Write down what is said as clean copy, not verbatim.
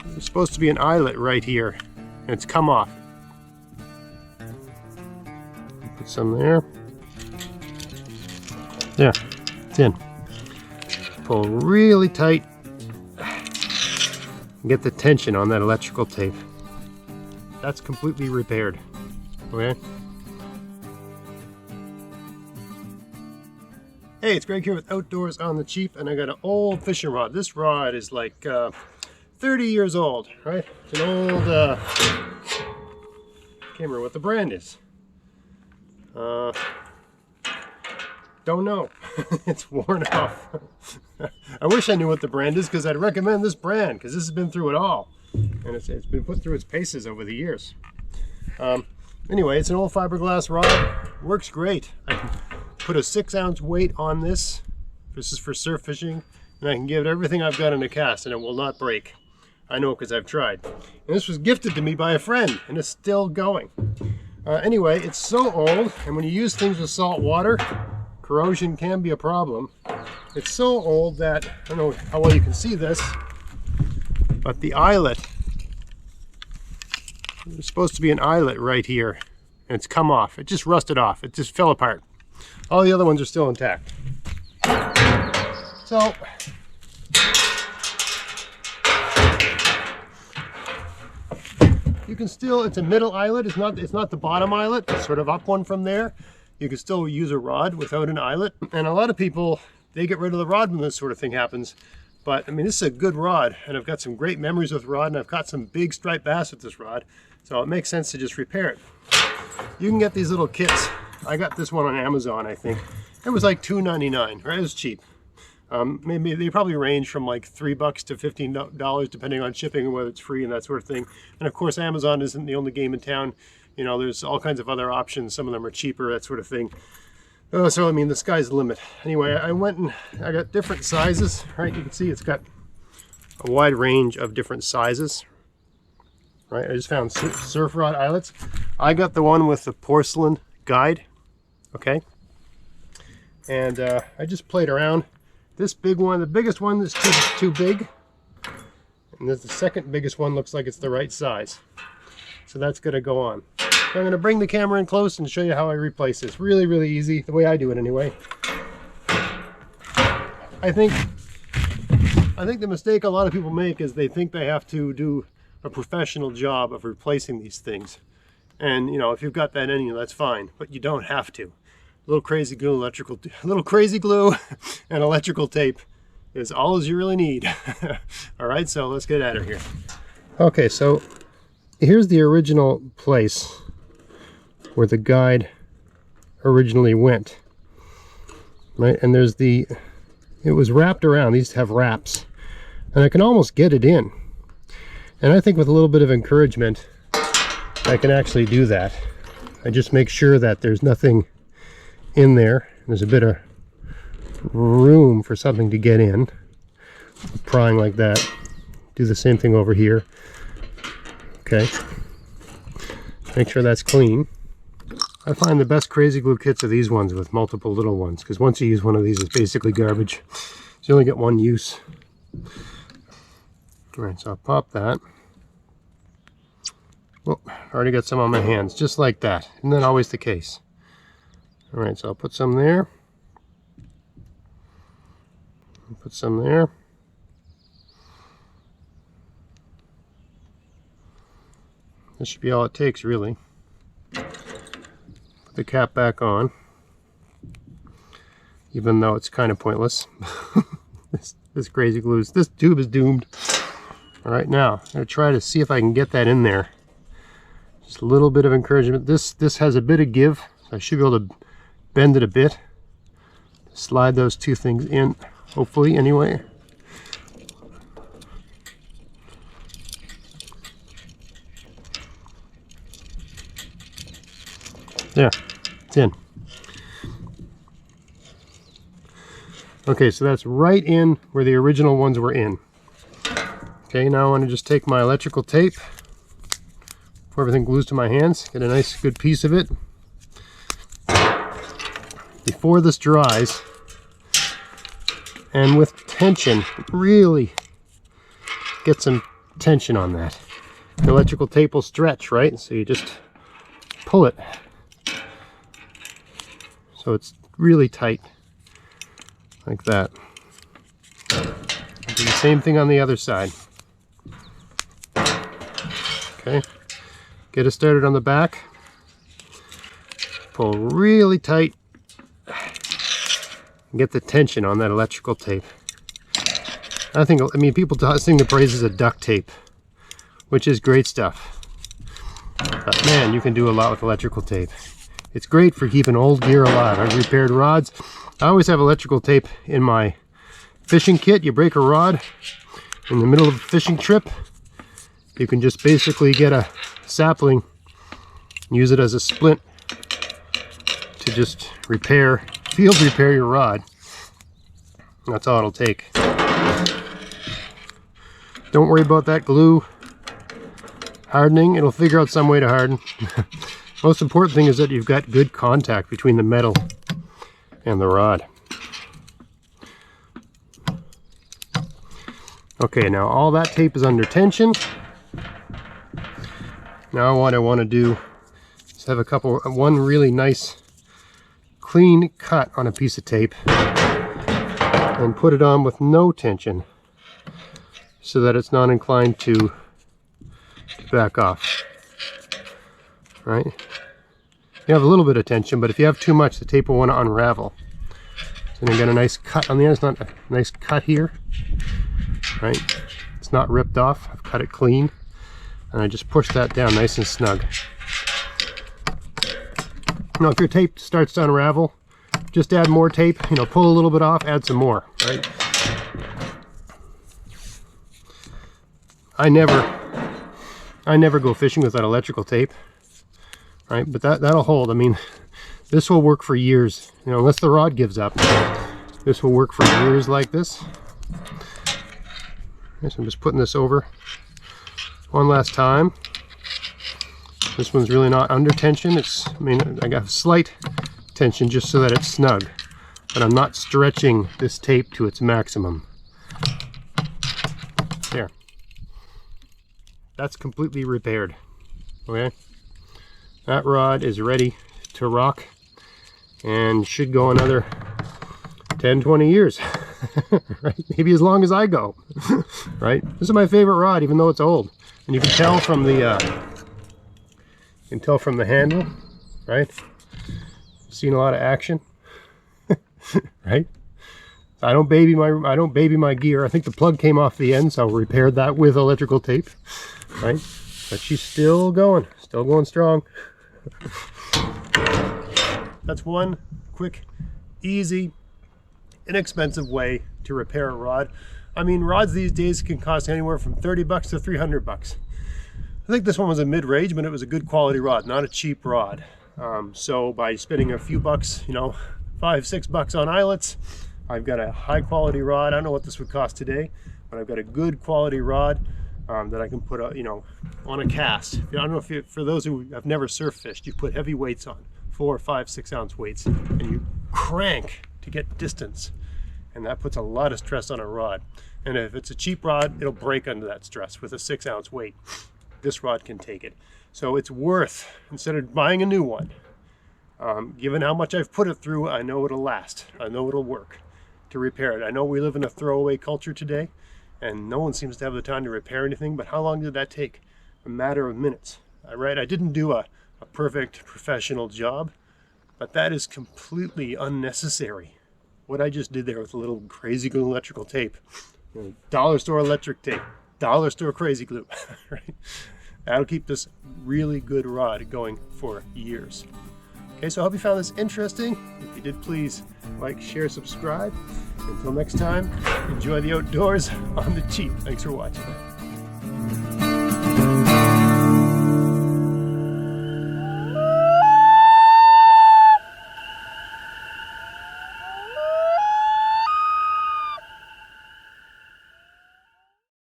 There's supposed to be an eyelet right here, and it's come off. Put some there. There, it's in. Pull really tight. Get the tension on that electrical tape. That's completely repaired. Okay? Hey, it's Greg here with Outdoors on the Cheap, and I got an old fishing rod. This rod is like 30 years old, right? It's an old, can't remember what the brand is. Don't know. It's worn off. I wish I knew what the brand is, because I'd recommend this brand, because this has been through it all. And it's been put through its paces over the years. Anyway, it's an old fiberglass rod. Works great. I can put a 6-ounce weight on this. This is for surf fishing. And I can give it everything I've got in a cast, and it will not break. I know, because I've tried. And this was gifted to me by a friend, and it's still going. Anyway, it's so old, and when you use things with salt water, corrosion can be a problem. It's so old that, I don't know how well you can see this, but the eyelet, there's supposed to be an eyelet right here, and it's come off. It just rusted off. It just fell apart. All the other ones are still intact. So, you can still, it's a middle eyelet. It's not the bottom eyelet. It's sort of up one from there. You can still use a rod without an eyelet. And a lot of people, they get rid of the rod when this sort of thing happens. But I mean, this is a good rod, and I've got some great memories with rod, and I've caught some big striped bass with this rod. So it makes sense to just repair it. You can get these little kits. I got this one on Amazon, I think. It was like $2.99, right? It was cheap. Maybe they probably range from like $3 to $15, depending on shipping and whether it's free and that sort of thing. And of course, Amazon isn't the only game in town. You know, there's all kinds of other options. Some of them are cheaper, that sort of thing. So, I mean, the sky's the limit. Anyway, I went and I got different sizes, right? You can see it's got a wide range of different sizes, right? I just found surf rod eyelets. I got the one with the porcelain guide, okay? And I just played around. This big one, the biggest one is too big. And the second biggest one looks like it's the right size. So that's gonna go on. So I'm gonna bring the camera in close and show you how I replace this. Really, really easy, the way I do it anyway. I think the mistake a lot of people make is they think they have to do a professional job of replacing these things. And you know, if you've got that in you, that's fine, but you don't have to. A little crazy glue, and electrical tape is all you really need. All right, so let's get out of here. Okay, so here's the original place where the guide originally went, right? And there's it was wrapped around. These have wraps, and I can almost get it in. And I think with a little bit of encouragement, I can actually do that. I just make sure that there's nothing in there. There's a bit of room for something to get in. Prying like that. Do the same thing over here. Okay. Make sure that's clean. I find the best crazy glue kits are these ones with multiple little ones, because once you use one of these, it's basically garbage. So you only get one use. Alright, so I'll pop that. Oh, I already got some on my hands, just like that. Isn't that always the case? Alright, so I'll put some there. I'll put some there. This should be all it takes, really. Put the cap back on, even though it's kind of pointless. This crazy glue, this tube is doomed. All right, now I'm gonna try to see if I can get that in there. Just a little bit of encouragement. This has a bit of give, so I should be able to bend it a bit. Slide those two things in, hopefully, anyway. There, it's in. Okay, so that's right in where the original ones were in. Okay, now I want to just take my electrical tape before everything glues to my hands. Get a nice good piece of it. Before this dries, and with tension, really get some tension on that. The electrical tape will stretch, right? So you just pull it. So it's really tight, like that. Do the same thing on the other side. Okay, get it started on the back. Pull really tight. And get the tension on that electrical tape. I mean, people sing the praises of duct tape, which is great stuff. But man, you can do a lot with electrical tape. It's great for keeping old gear alive. I've repaired rods. I always have electrical tape in my fishing kit. You break a rod in the middle of a fishing trip, you can just basically get a sapling, use it as a splint to just field repair your rod. That's all it'll take. Don't worry about that glue hardening. It'll figure out some way to harden. Most important thing is that you've got good contact between the metal and the rod. Okay, now all that tape is under tension. Now what I want to do is have one really nice clean cut on a piece of tape and put it on with no tension so that it's not inclined to back off. Right? You have a little bit of tension, but if you have too much, the tape will want to unravel. So then you got a nice cut on the end. It's not a nice cut here. Right? It's not ripped off. I've cut it clean. And I just push that down nice and snug. Now if your tape starts to unravel, just add more tape, pull a little bit off, add some more, right? I never go fishing without electrical tape, right? But that'll hold. I mean, this will work for years, unless the rod gives up. This will work for years like this. Okay, so I'm just putting this over one last time. This one's really not under tension. I got slight tension just so that it's snug, but I'm not stretching this tape to its maximum. There. That's completely repaired. Okay? That rod is ready to rock and should go another 10, 20 years. Right? Maybe as long as I go. Right? This is my favorite rod, even though it's old. And you can tell from the handle, right? Seen a lot of action. Right? I don't baby my gear. I think the plug came off the end, so I repaired that with electrical tape. Right? But she's still going strong. That's one quick, easy, inexpensive way to repair a rod. I mean, rods these days can cost anywhere from 30 bucks to 300 bucks. I think this one was a mid-range, but it was a good quality rod, not a cheap rod. So by spending a few bucks, $5, $6 on eyelets, I've got a high quality rod. I don't know what this would cost today, but I've got a good quality rod that I can put on a cast. I don't know if for those who have never surf fished, you put heavy weights on, 4, 5, 6 ounce weights, and you crank to get distance. And that puts a lot of stress on a rod. And if it's a cheap rod, it'll break under that stress with a 6 ounce weight. This rod can take it. So it's worth, instead of buying a new one, given how much I've put it through, I know it'll last. I know it'll work to repair it. I know we live in a throwaway culture today, and no one seems to have the time to repair anything, but how long did that take? A matter of minutes. Right? I didn't do a perfect professional job, but that is completely unnecessary. What I just did there with a little crazy glue electrical tape, dollar store electric tape, dollar store crazy glue, right? That'll keep this really good rod going for years. Okay, so I hope you found this interesting. If you did, please like, share, subscribe. Until next time, enjoy the outdoors on the cheap. Thanks for watching.